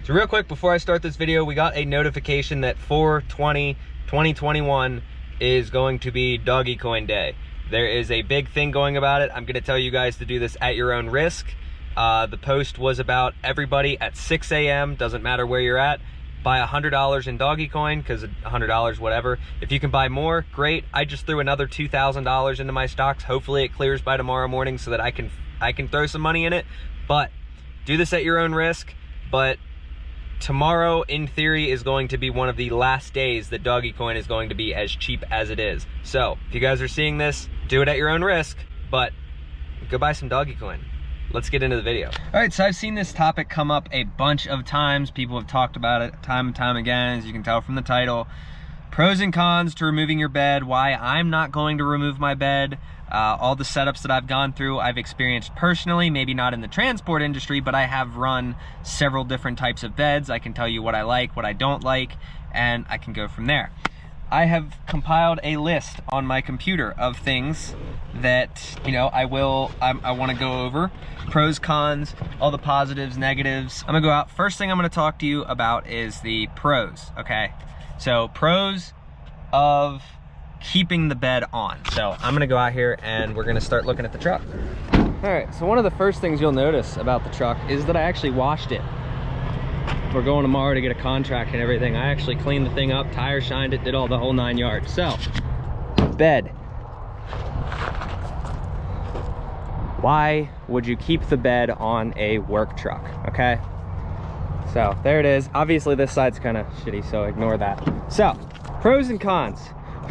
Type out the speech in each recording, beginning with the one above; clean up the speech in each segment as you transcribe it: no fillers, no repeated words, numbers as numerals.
So real quick, before I start this video, we got a notification that 4/20/2021 is going to be Dogecoin Day. There is a big thing going about it. I'm gonna tell you guys to do this at your own risk. The post was about everybody at 6 a.m., doesn't matter where you're at, buy $100 in Dogecoin, because $100, whatever. If you can buy more, great. I just threw another $2,000 into my stocks. Hopefully it clears by tomorrow morning so that I can throw some money in it. But do this at your own risk. But tomorrow, in theory, is going to be one of the last days that Dogecoin is going to be as cheap as it is. So if you guys are seeing this, do it at your own risk, but go buy some Dogecoin. Let's get into the video. All right, so I've seen this topic come up a bunch of times. People have talked about it time and time again, as you can tell from the title. Pros and cons to removing your bed, why I'm not going to remove my bed, all the setups that I've gone through, I've experienced personally, maybe not in the transport industry, but I have run several different types of beds. I can tell you what I like, what I don't like, and I can go from there. I have compiled a list on my computer of things that, you know, I want to go over. Pros, cons, all the positives, negatives. I'm gonna go out. First thing I'm gonna talk to you about is the pros, okay? So pros of keeping the bed on. So I'm gonna go out here and we're gonna start looking at the truck. All right, so one of the first things you'll notice about the truck is that I actually washed it. We're going tomorrow to get a contract and everything. I actually cleaned the thing up, tire shined it, did all the whole 9 yards. So, bed. Why would you keep the bed on a work truck, okay? So, there it is. Obviously, this side's kind of shitty, so ignore that. So, pros and cons.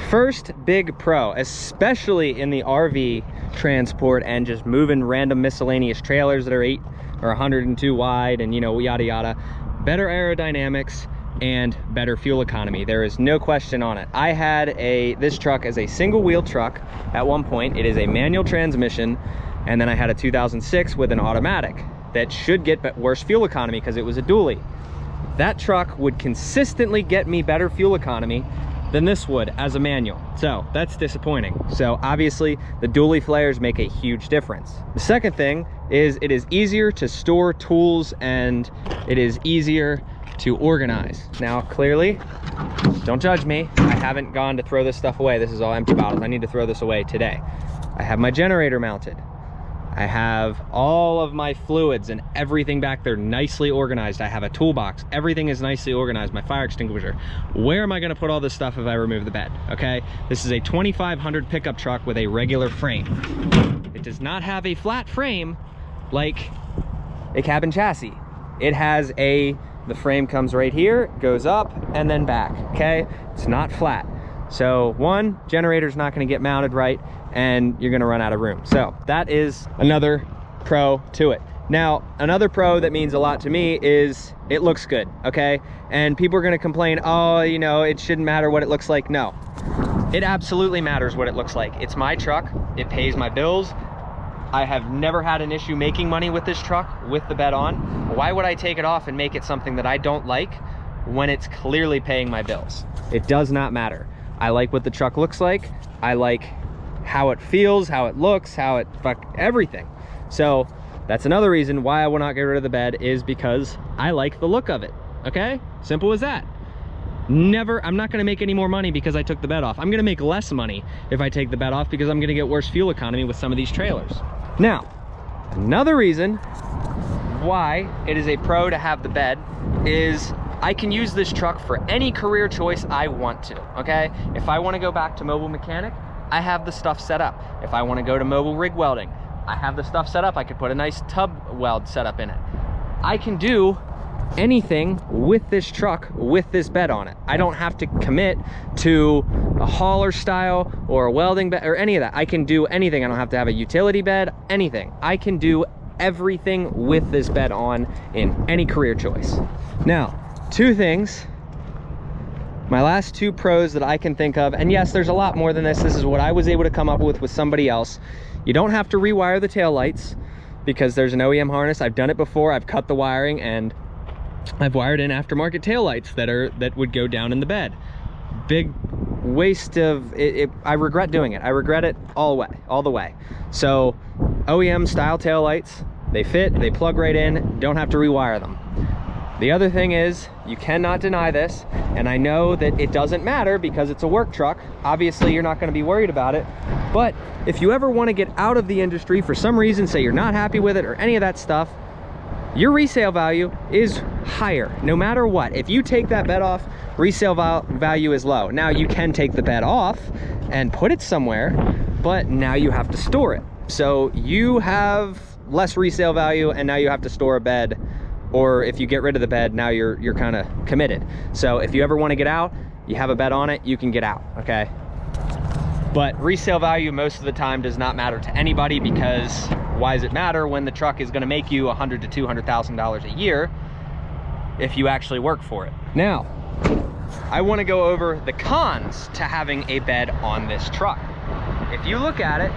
First big pro, especially in the RV transport and just moving random miscellaneous trailers that are 8 or 102 wide and, you know, yada yada. Better aerodynamics and better fuel economy. There is no question on it. I had this truck as a single wheel truck at one point. It is a manual transmission, and then I had a 2006 with an automatic that should get worse fuel economy because it was a dually. That truck would consistently get me better fuel economy than this would as a manual. So that's disappointing. So obviously the dually flares make a huge difference. The second thing is it is easier to store tools and it is easier to organize. Now clearly, don't judge me, I haven't gone to throw this stuff away. This is all empty bottles. I need to throw this away today. I have my generator mounted. I have all of my fluids and everything back there nicely organized. I have a toolbox. Everything is nicely organized. My fire extinguisher. Where am I gonna put all this stuff if I remove the bed, okay? This is a 2500 pickup truck with a regular frame. It does not have a flat frame like a cabin chassis. It has the frame comes right here, goes up and then back, okay? It's not flat. So one, generator's not gonna get mounted right and you're gonna run out of room. So that is another pro to it. Now, another pro that means a lot to me is it looks good, okay? And people are gonna complain, oh, you know, it shouldn't matter what it looks like. No, it absolutely matters what it looks like. It's my truck, it pays my bills. I have never had an issue making money with this truck with the bed on. Why would I take it off and make it something that I don't like when it's clearly paying my bills? It does not matter. I like what the truck looks like. I like how it feels, how it looks, everything. So that's another reason why I will not get rid of the bed, is because I like the look of it, okay? Simple as that. I'm not gonna make any more money because I took the bed off. I'm gonna make less money if I take the bed off because I'm gonna get worse fuel economy with some of these trailers. Now, another reason why it is a pro to have the bed is I can use this truck for any career choice I want to, okay? If I wanna go back to mobile mechanic, I have the stuff set up. If I wanna go to mobile rig welding, I have the stuff set up. I could put a nice tub weld setup in it. I can do anything with this truck with this bed on it. I don't have to commit to a hauler style or a welding bed or any of that. I can do anything. I don't have to have a utility bed, anything. I can do everything with this bed on in any career choice. Now, two things. My last two pros that I can think of, and yes, there's a lot more than this. This is what I was able to come up with somebody else. You don't have to rewire the taillights because there's an OEM harness. I've done it before. I've cut the wiring and I've wired in aftermarket taillights that would go down in the bed. Big waste of it. I regret doing it. I regret it all the way. So OEM style taillights, they fit, they plug right in, don't have to rewire them. The other thing is, you cannot deny this, and I know that it doesn't matter because it's a work truck. Obviously, you're not going to be worried about it. But if you ever want to get out of the industry for some reason, say you're not happy with it or any of that stuff, your resale value is higher no matter what. If you take that bed off, resale value is low. Now you can take the bed off and put it somewhere, but now you have to store it. So you have less resale value, and now you have to store a bed. Or if you get rid of the bed, now you're kind of committed. So if you ever want to get out, you have a bed on it, you can get out, okay? But resale value most of the time does not matter to anybody, because why does it matter when the truck is gonna make you $100,000 to $200,000 a year if you actually work for it? Now, I wanna go over the cons to having a bed on this truck. If you look at it,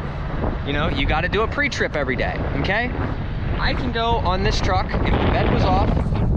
you know, you gotta do a pre-trip every day, okay? I can go on this truck, if the bed was off,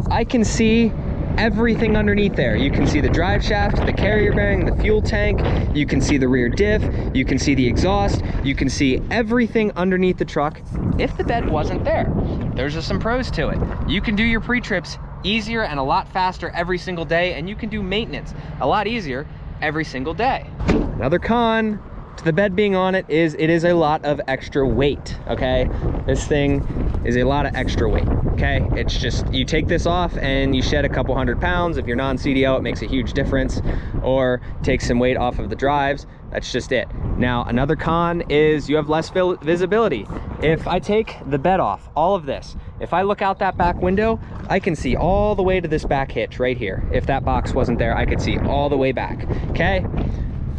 I can see everything underneath there. You can see the drive shaft, the carrier bearing, the fuel tank, you can see the rear diff, you can see the exhaust, you can see everything underneath the truck if the bed wasn't there. There's just some pros to it. You can do your pre-trips easier and a lot faster every single day, and you can do maintenance a lot easier every single day. Another con to the bed being on it is a lot of extra weight, okay? This thing is a lot of extra weight, okay? It's just, you take this off and you shed a couple 100 pounds. If you're non-CDL, it makes a huge difference. Or take some weight off of the drives. That's just it. Now, another con is you have less visibility. If I take the bed off, all of this, if I look out that back window, I can see all the way to this back hitch right here. If that box wasn't there, I could see all the way back, okay?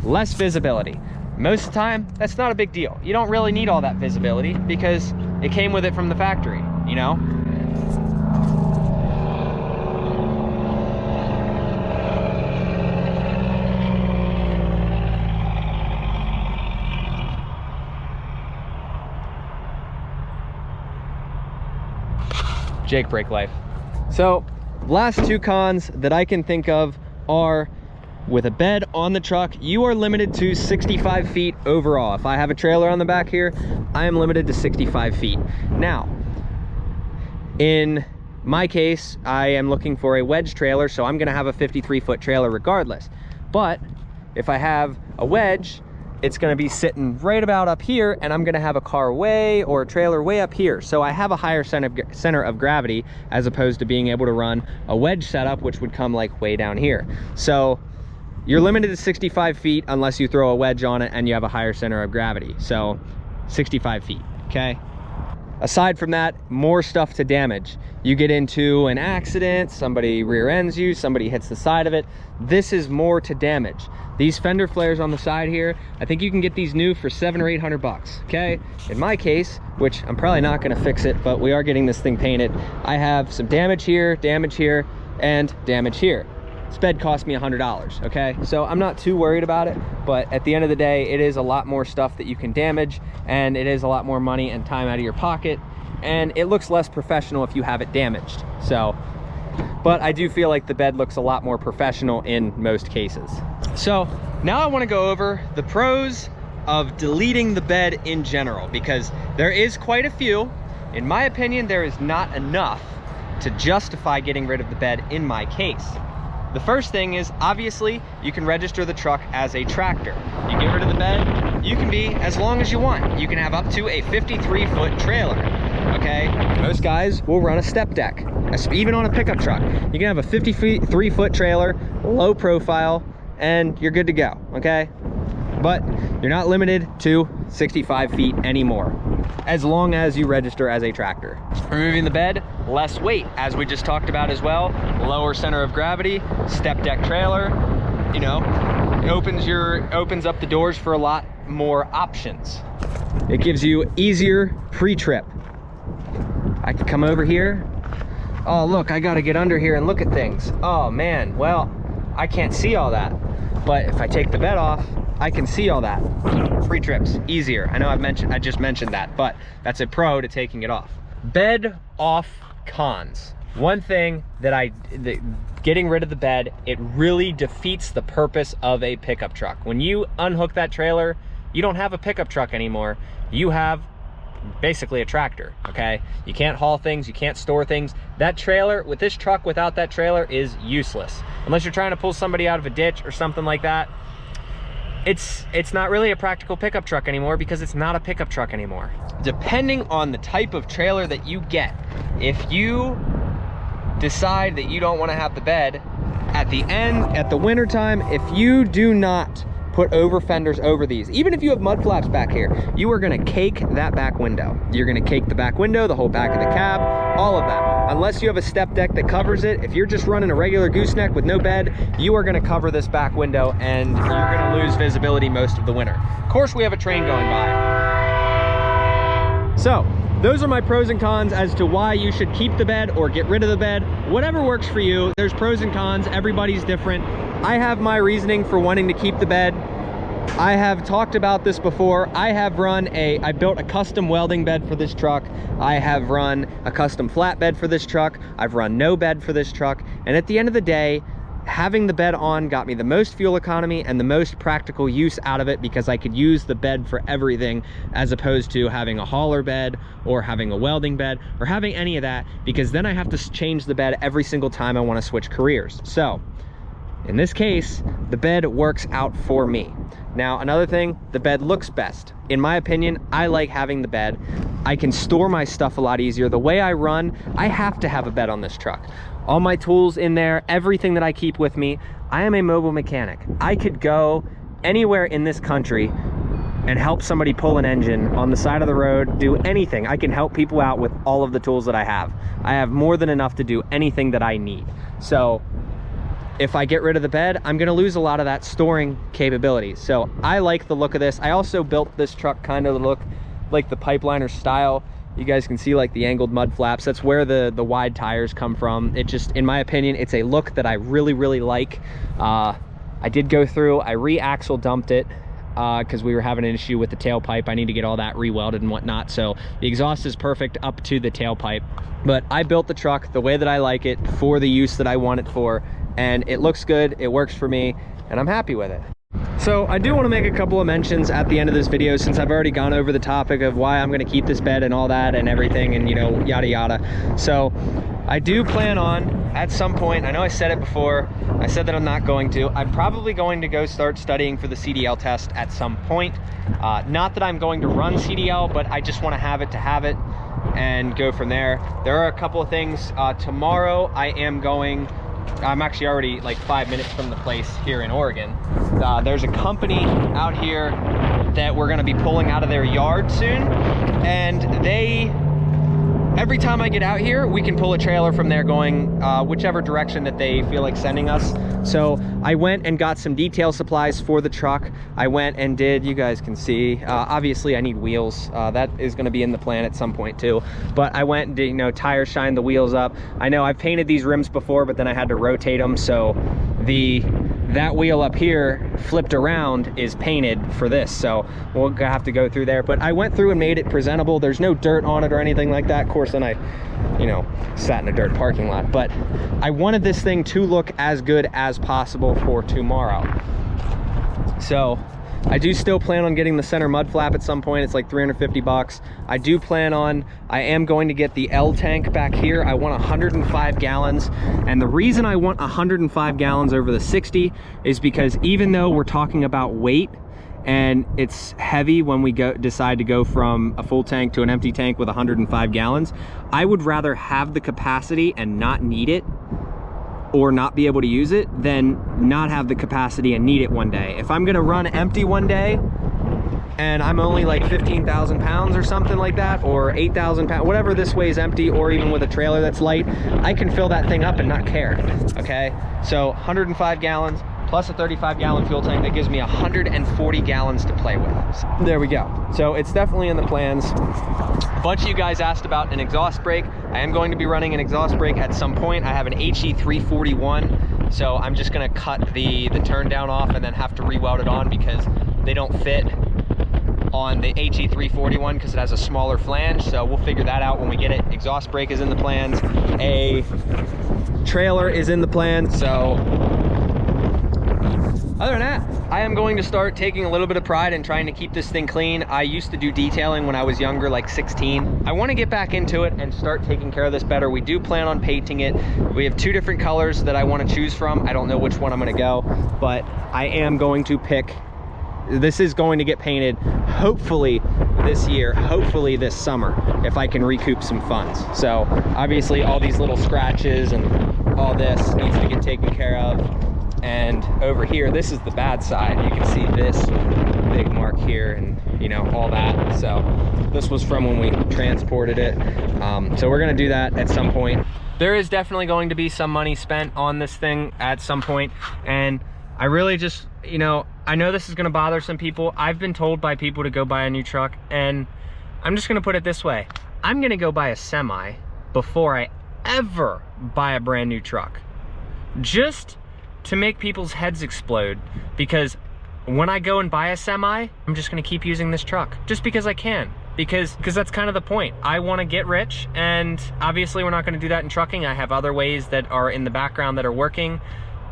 Less visibility. Most of the time, that's not a big deal. You don't really need all that visibility because it came with it from the factory, you know? Jake brake life. So, last two cons that I can think of are, with a bed on the truck, you are limited to 65 feet overall. If I have a trailer on the back here, I am limited to 65 feet. Now, in my case, I am looking for a wedge trailer, so I'm gonna have a 53-foot trailer regardless. But if I have a wedge, it's gonna be sitting right about up here, and I'm gonna have a car way, or a trailer way up here. So I have a higher center of gravity, as opposed to being able to run a wedge setup, which would come like way down here. So you're limited to 65 feet unless you throw a wedge on it and you have a higher center of gravity. So 65 feet, okay? Aside from that, more stuff to damage. You get into an accident, somebody rear ends you, somebody hits the side of it. This is more to damage. These fender flares on the side here, I think you can get these new for $700 or $800, okay? In my case, which I'm probably not gonna fix it, but we are getting this thing painted, I have some damage here, and damage here. This bed cost me $100, okay? So I'm not too worried about it, but at the end of the day, it is a lot more stuff that you can damage, and it is a lot more money and time out of your pocket, and it looks less professional if you have it damaged. So, but I do feel like the bed looks a lot more professional in most cases. So now I wanna go over the pros of deleting the bed in general, because there is quite a few. In my opinion, there is not enough to justify getting rid of the bed in my case. The first thing is, obviously, you can register the truck as a tractor. You get rid of the bed, you can be as long as you want. You can have up to a 53-foot trailer, okay? Most guys will run a step deck, even on a pickup truck. You can have a 53-foot trailer, low profile, and you're good to go, okay? But you're not limited to 65 feet anymore, as long as you register as a tractor. Removing the bed, less weight, as we just talked about as well. Lower center of gravity, step deck trailer, you know, it opens up the doors for a lot more options. It gives you easier pre-trip. I can come over here. Oh, look, I gotta get under here and look at things. Oh man, well, I can't see all that. But if I take the bed off, I can see all that. Free trips, easier. I know I just mentioned that, but that's a pro to taking it off. Bed off cons. One thing that getting rid of the bed, it really defeats the purpose of a pickup truck. When you unhook that trailer, you don't have a pickup truck anymore. You have basically a tractor, okay? You can't haul things, you can't store things. That trailer, with this truck without that trailer, is useless. Unless you're trying to pull somebody out of a ditch or something like that, it's not really a practical pickup truck anymore, because it's not a pickup truck anymore. Depending on the type of trailer that you get, if you decide that you don't want to have the bed, at the end, at the winter time, if you do not put over fenders over these, even if you have mud flaps back here, you are gonna cake that back window. You're gonna cake the back window, the whole back of the cab, all of that. Unless you have a step deck that covers it, if you're just running a regular gooseneck with no bed, you are gonna cover this back window and you're gonna lose visibility most of the winter. Of course, we have a train going by. So, those are my pros and cons as to why you should keep the bed or get rid of the bed. Whatever works for you. There's pros and cons, everybody's different. I have my reasoning for wanting to keep the bed. I have talked about this before. I built a custom welding bed for this truck. I have run a custom flatbed for this truck. I've run no bed for this truck. And at the end of the day, having the bed on got me the most fuel economy and the most practical use out of it, because I could use the bed for everything, as opposed to having a hauler bed or having a welding bed or having any of that, because then I have to change the bed every single time I want to switch careers. So in this case, the bed works out for me. Now, another thing, the bed looks best. In my opinion, I like having the bed. I can store my stuff a lot easier. The way I run, I have to have a bed on this truck. All my tools in there, everything that I keep with me. I am a mobile mechanic. I could go anywhere in this country and help somebody pull an engine on the side of the road, do anything. I can help people out with all of the tools that I have. I have more than enough to do anything that I need. So if I get rid of the bed, I'm gonna lose a lot of that storing capability. So I like the look of this. I also built this truck kind of to look like the Pipeliner style. You guys can see like the angled mud flaps. That's where the wide tires come from. It just, in my opinion, it's a look that I really, really like. I did go through, I re-axle dumped it because we were having an issue with the tailpipe. I need to get all that re-welded and whatnot. So the exhaust is perfect up to the tailpipe. But I built the truck the way that I like it for the use that I want it for. And it looks good, it works for me, and I'm happy with it. So I do want to make a couple of mentions at the end of this video, since I've already gone over the topic of why I'm going to keep this bed and all that and everything, and you know, yada yada. So I do plan on, at some point, I know I said it before, I said that I'm not going to, I'm probably going to go start studying for the CDL test at some point. Not that I'm going to run CDL, but I just want to have it and go from there. There are a couple of things. Tomorrow I'm actually already like 5 minutes from the place here in Oregon. There's a company out here that we're gonna be pulling out of their yard soon, and every time I get out here, we can pull a trailer from there going whichever direction that they feel like sending us. So I went and got some detail supplies for the truck. I went and did, you guys can see, obviously I need wheels. That is gonna be in the plan at some point too. But I went and did, you know, tire shine the wheels up. I know I've painted these rims before, but then I had to rotate them. So that wheel up here flipped around is painted for this, so we'll have to go through there. But I went through and made it presentable. There's no dirt on it or anything like that. Of course, then I, you know, sat in a dirt parking lot, but I wanted this thing to look as good as possible for tomorrow. So I do still plan on getting the center mud flap at some point. It's like 350 bucks. I am going to get the L tank back here. I want 105 gallons. And the reason I want 105 gallons over the 60 is because even though we're talking about weight and it's heavy when we decide to go from a full tank to an empty tank with 105 gallons, I would rather have the capacity and not need it, or not be able to use it, than not have the capacity and need it one day. If I'm gonna run empty one day and I'm only like 15,000 pounds or something like that, or 8,000 pounds, whatever this weighs empty, or even with a trailer that's light, I can fill that thing up and not care, okay? So 105 gallons plus a 35-gallon fuel tank, that gives me 140 gallons to play with. So there we go. So it's definitely in the plans. A bunch of you guys asked about an exhaust brake. I am going to be running an exhaust brake at some point. I have an HE 341, so I'm just gonna cut the turn down off and then have to re-weld it on, because they don't fit on the HE 341 because it has a smaller flange. So we'll figure that out when we get it. Exhaust brake is in the plans. A trailer is in the plans. So other than that, I am going to start taking a little bit of pride in trying to keep this thing clean. I used to do detailing when I was younger, like 16. I want to get back into it and start taking care of this better. We do plan on painting it. We have 2 different colors that I want to choose from. I don't know which one I'm going to go, but I am going to pick. This is going to get painted hopefully this year, hopefully this summer, if I can recoup some funds. So obviously all these little scratches and all this needs to get taken care of. And over here, this is the bad side. You can see this big mark here and, you know, all that. So this was from when we transported it. So we're gonna do that at some point. There is definitely going to be some money spent on this thing at some point. And I really just, you know, I know this is gonna bother some people. I've been told by people to go buy a new truck, and I'm just gonna put it this way. I'm gonna go buy a semi before I ever buy a brand new truck. Just to make people's heads explode, because when I go and buy a semi, I'm just gonna keep using this truck just because I can, because that's kind of the point. I want to get rich, and obviously we're not going to do that in trucking. I have other ways that are in the background that are working,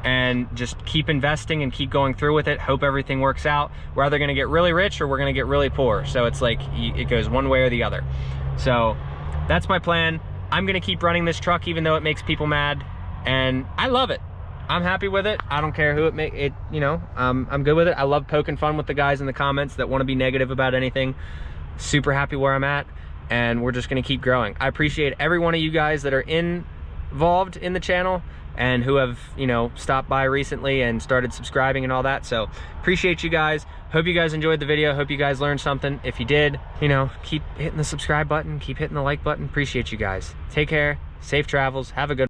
and just keep investing and keep going through with it. Hope everything works out. We're either going to get really rich or we're going to get really poor. So it's like it goes one way or the other. So that's my plan. I'm going to keep running this truck even though it makes people mad, and I love it. I'm happy with it. I don't care who you know, I'm good with it. I love poking fun with the guys in the comments that want to be negative about anything. Super happy where I'm at, and we're just going to keep growing. I appreciate every one of you guys that are involved in the channel and who have, you know, stopped by recently and started subscribing and all that. So appreciate you guys. Hope you guys enjoyed the video. Hope you guys learned something. If you did, you know, keep hitting the subscribe button, keep hitting the like button. Appreciate you guys. Take care, safe travels, have a good